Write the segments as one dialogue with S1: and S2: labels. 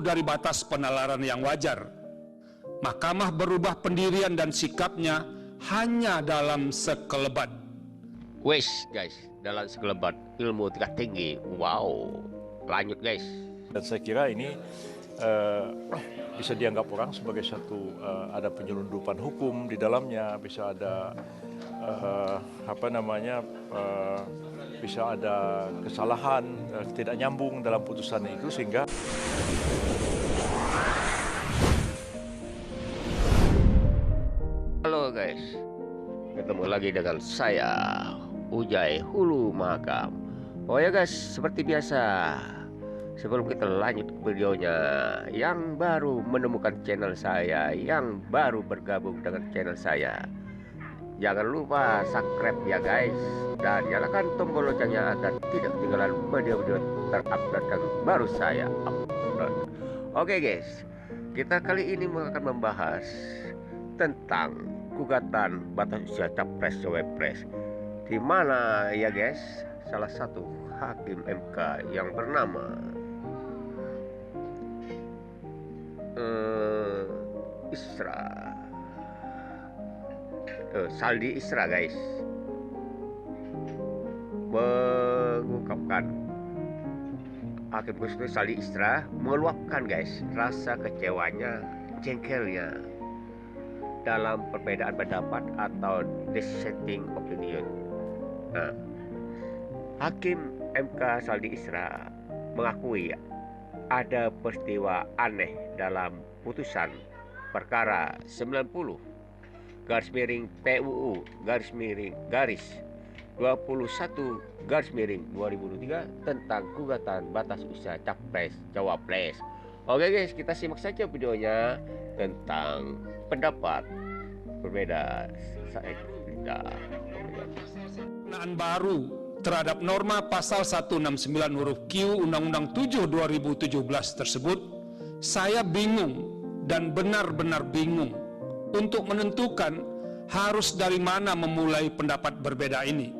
S1: jauh dari batas penalaran yang wajar. Mahkamah berubah pendirian dan sikapnya hanya dalam sekelebat.
S2: Wes guys, dalam sekelebat ilmu tingkat tinggi. Wow, lanjut guys.
S3: Dan saya kira ini bisa dianggap orang sebagai satu ada penyelundupan hukum di dalamnya, bisa ada bisa ada kesalahan, tidak nyambung dalam putusan itu sehingga
S2: Halo guys, ketemu lagi dengan saya Ujai Hulu Mahakam. Oh ya guys, seperti biasa, sebelum kita lanjut ke videonya, yang baru menemukan channel saya, yang baru bergabung dengan channel saya, jangan lupa subscribe ya guys, dan nyalakan tombol loncengnya agar tidak ketinggalan video-video terupdate yang baru saya upload. Oke guys, kita kali ini akan membahas tentang gugatan batas usia capres cawapres, di mana ya guys, salah satu hakim MK yang bernama Saldi Isra guys, mengungkapkan, hakim konstitusi Saldi Isra meluapkan guys rasa kecewanya, jengkelnya dalam perbedaan pendapat atau dissenting opinion. Nah, hakim MK Saldi Isra mengakui ada peristiwa aneh dalam putusan perkara 90 garis miring PUU garis miring garis 21 garis miring 2023 tentang gugatan batas usia capres cawapres. Oke guys, kita simak saja videonya tentang pendapat berbeda
S1: Penggunaan baru terhadap norma pasal 169 huruf Q Undang-Undang 7 2017 tersebut, saya bingung dan benar-benar bingung untuk menentukan harus dari mana memulai pendapat berbeda ini.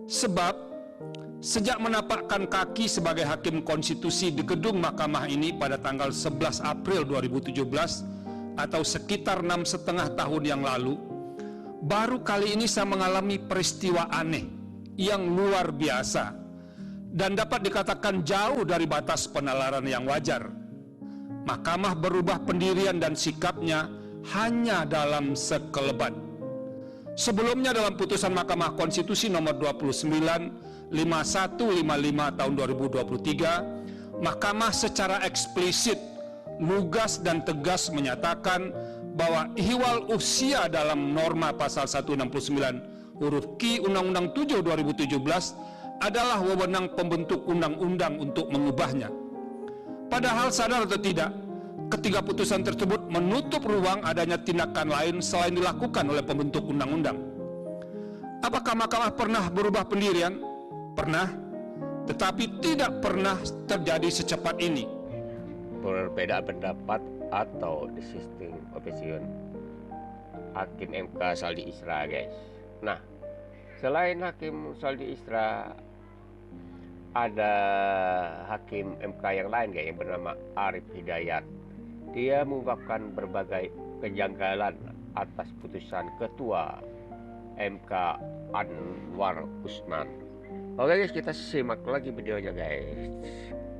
S1: Sebab sejak menapakkan kaki sebagai hakim konstitusi di gedung mahkamah ini pada tanggal 11 April 2017 atau sekitar 6,5 tahun yang lalu, baru kali ini saya mengalami peristiwa aneh yang luar biasa dan dapat dikatakan jauh dari batas penalaran yang wajar. Mahkamah berubah pendirian dan sikapnya hanya dalam sekelebat. Sebelumnya dalam putusan Mahkamah Konstitusi nomor 29 5155 tahun 2023, Mahkamah secara eksplisit, lugas dan tegas menyatakan bahwa ihwal usia dalam norma pasal 169 huruf Q Undang-Undang 7 2017 adalah wewenang pembentuk undang-undang untuk mengubahnya. Padahal sadar atau tidak, ketiga putusan tersebut menutup ruang adanya tindakan lain selain dilakukan oleh pembentuk undang-undang. Apakah Mahkamah pernah berubah pendirian? Pernah, tetapi tidak pernah terjadi secepat ini.
S2: Perbedaan pendapat atau dissenting opinion hakim MK Saldi Isra guys. Nah, selain hakim Saldi Isra, ada hakim MK yang lain guys yang bernama Arif Hidayat. Dia mengungkapkan berbagai kejanggalan atas putusan ketua MK Anwar Usman. Oke guys, kita simak lagi videonya guys.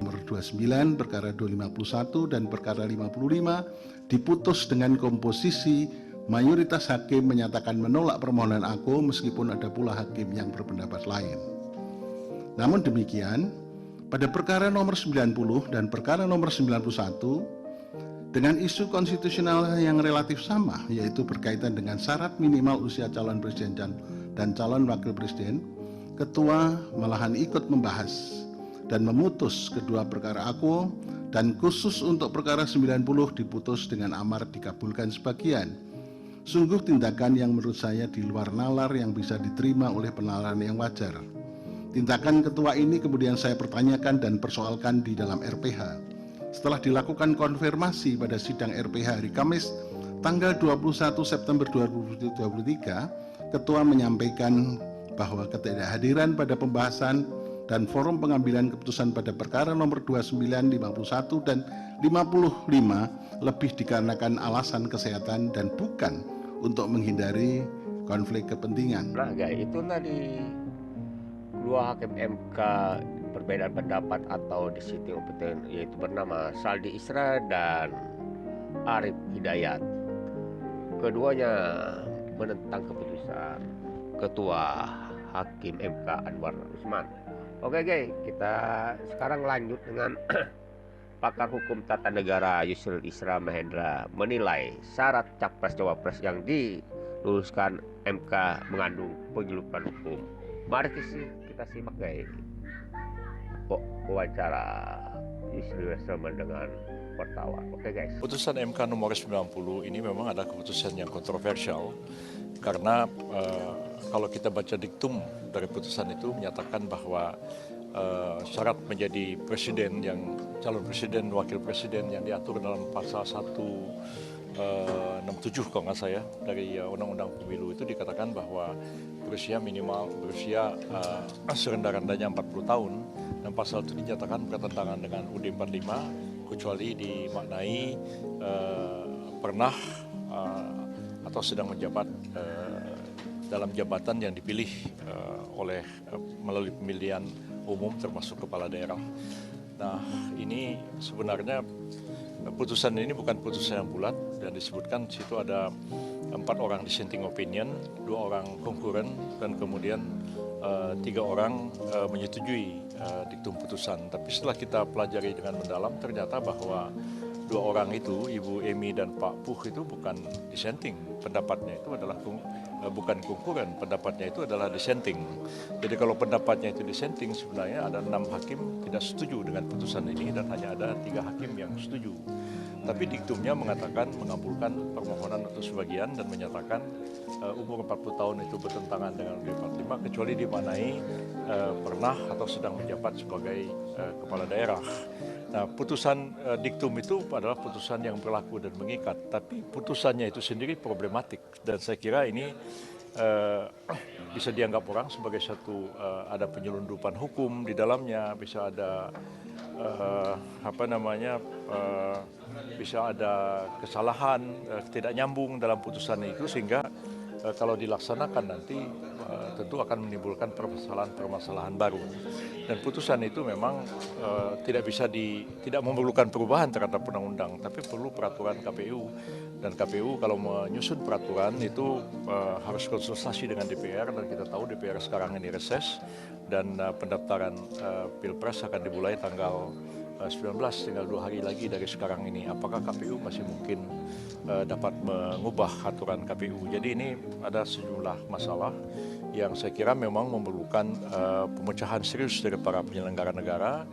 S4: Nomor 29, perkara 251 dan perkara 55 diputus dengan komposisi mayoritas hakim menyatakan menolak permohonan aku meskipun ada pula hakim yang berpendapat lain. Namun demikian, pada perkara nomor 90 dan perkara nomor 91 dengan isu konstitusional yang relatif sama, yaitu berkaitan dengan syarat minimal usia calon presiden dan calon wakil presiden, ketua malahan ikut membahas dan memutus kedua perkara aku, dan khusus untuk perkara 90 diputus dengan amar dikabulkan sebagian. Sungguh tindakan yang menurut saya di luar nalar yang bisa diterima oleh penalaran yang wajar. Tindakan ketua ini kemudian saya pertanyakan dan persoalkan di dalam RPH. Setelah dilakukan konfirmasi pada sidang RPH hari Kamis tanggal 21 September 2023, ketua menyampaikan bahwa ketidakhadiran pada pembahasan dan forum pengambilan keputusan pada perkara nomor 29, 51, dan 55 lebih dikarenakan alasan kesehatan dan bukan untuk menghindari konflik kepentingan.
S2: Nah guys, itu tadi dua hakim MK perbedaan pendapat atau dissenting opinion, yaitu bernama Saldi Isra dan Arif Hidayat. Keduanya menentang keputusan Ketua Hakim MK Anwar Usman. Oke guys, kita sekarang lanjut dengan pakar hukum tata negara Yusril Isra Mahendra menilai syarat capres-cawapres yang diluluskan MK mengandung penyeludupan hukum. Mari kita simak guys wawancara Yusril Isra dengan wartawan. Oke guys.
S3: Putusan MK nomor 90 ini memang ada keputusan yang kontroversial karena kalau kita baca diktum dari putusan itu menyatakan bahwa syarat menjadi presiden yang calon presiden, wakil presiden yang diatur dalam pasal 167 kalau nggak saya dari Undang-Undang Pemilu itu dikatakan bahwa berusia serendah-rendahnya 40 tahun dan pasal itu dinyatakan bertentangan dengan UUD 45 kecuali dimaknai pernah atau sedang menjabat dalam jabatan yang dipilih oleh melalui pemilihan umum termasuk kepala daerah. Nah, ini sebenarnya putusan ini bukan putusan yang bulat dan disebutkan di situ ada 4 orang dissenting opinion, 2 orang konkuren dan kemudian 3 orang menyetujui diktum putusan. Tapi setelah kita pelajari dengan mendalam ternyata bahwa 2 orang itu, Ibu Emi dan Pak Puh itu bukan dissenting, pendapatnya itu adalah bukan konkuren, pendapatnya itu adalah dissenting. Jadi kalau pendapatnya itu dissenting sebenarnya ada 6 hakim tidak setuju dengan putusan ini dan hanya ada 3 hakim yang setuju. Tapi diktumnya mengatakan mengabulkan permohonan untuk sebagian dan menyatakan umur 40 tahun itu bertentangan dengan UUD 45 kecuali dimaknai pernah atau sedang menjabat sebagai kepala daerah. Nah, putusan diktum itu adalah putusan yang berlaku dan mengikat, tapi putusannya itu sendiri problematik dan saya kira ini bisa dianggap orang sebagai satu ada penyelundupan hukum di dalamnya, bisa ada bisa ada kesalahan, tidak nyambung dalam putusan itu sehingga kalau dilaksanakan nanti tentu akan menimbulkan permasalahan baru. Dan putusan itu memang tidak memerlukan perubahan terhadap undang-undang, tapi perlu peraturan KPU. Dan KPU kalau menyusun peraturan itu harus konsultasi dengan DPR dan kita tahu DPR sekarang ini reses dan pendaftaran Pilpres akan dimulai tanggal 19, tinggal 2 hari lagi dari sekarang ini. Apakah KPU masih mungkin dapat mengubah aturan KPU? Jadi ini ada sejumlah masalah yang saya kira memang memerlukan pemecahan serius dari para penyelenggara negara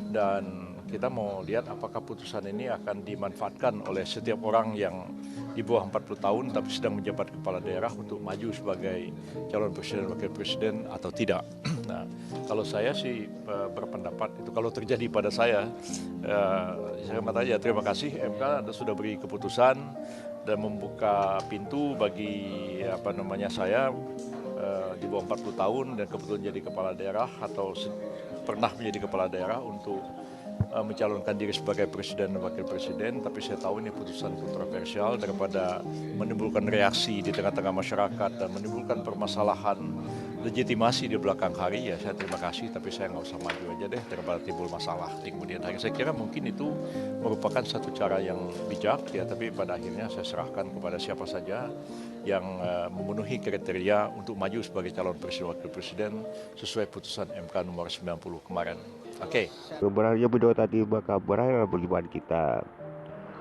S3: dan kita mau lihat apakah putusan ini akan dimanfaatkan oleh setiap orang yang di bawah 40 tahun tapi sedang menjabat kepala daerah untuk maju sebagai calon presiden wakil presiden atau tidak. Nah, kalau saya sih berpendapat itu kalau terjadi pada saya aja terima kasih MK Anda sudah beri keputusan dan membuka pintu bagi saya di bawah 40 tahun dan kebetulan jadi kepala daerah atau pernah menjadi kepala daerah untuk mencalonkan diri sebagai presiden dan wakil presiden, tapi saya tahu ini putusan kontroversial daripada menimbulkan reaksi di tengah-tengah masyarakat dan menimbulkan permasalahan legitimasi di belakang hari. Ya saya terima kasih, tapi saya nggak usah maju aja deh daripada timbul masalah di kemudian hari. Saya kira mungkin itu merupakan satu cara yang bijak ya, tapi pada akhirnya saya serahkan kepada siapa saja yang memenuhi kriteria untuk maju sebagai calon presiden wakil presiden sesuai putusan MK nomor 90 kemarin. Oke.
S2: Sebenarnya video tadi bakal berakhir perjumpaan kita.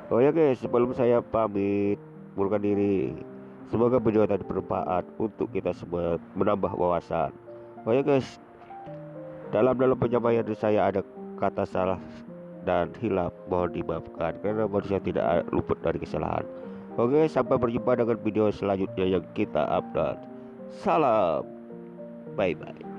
S2: Oh ya guys, sebelum saya pamit mundurkan diri, semoga video tadi bermanfaat untuk kita semua menambah wawasan. Oh ya guys, dalam penyampaian saya ada kata salah dan hilaf, mohon dimaafkan karena manusia tidak luput dari kesalahan. Oke, sampai berjumpa dengan video selanjutnya yang kita upload. Salam, bye bye.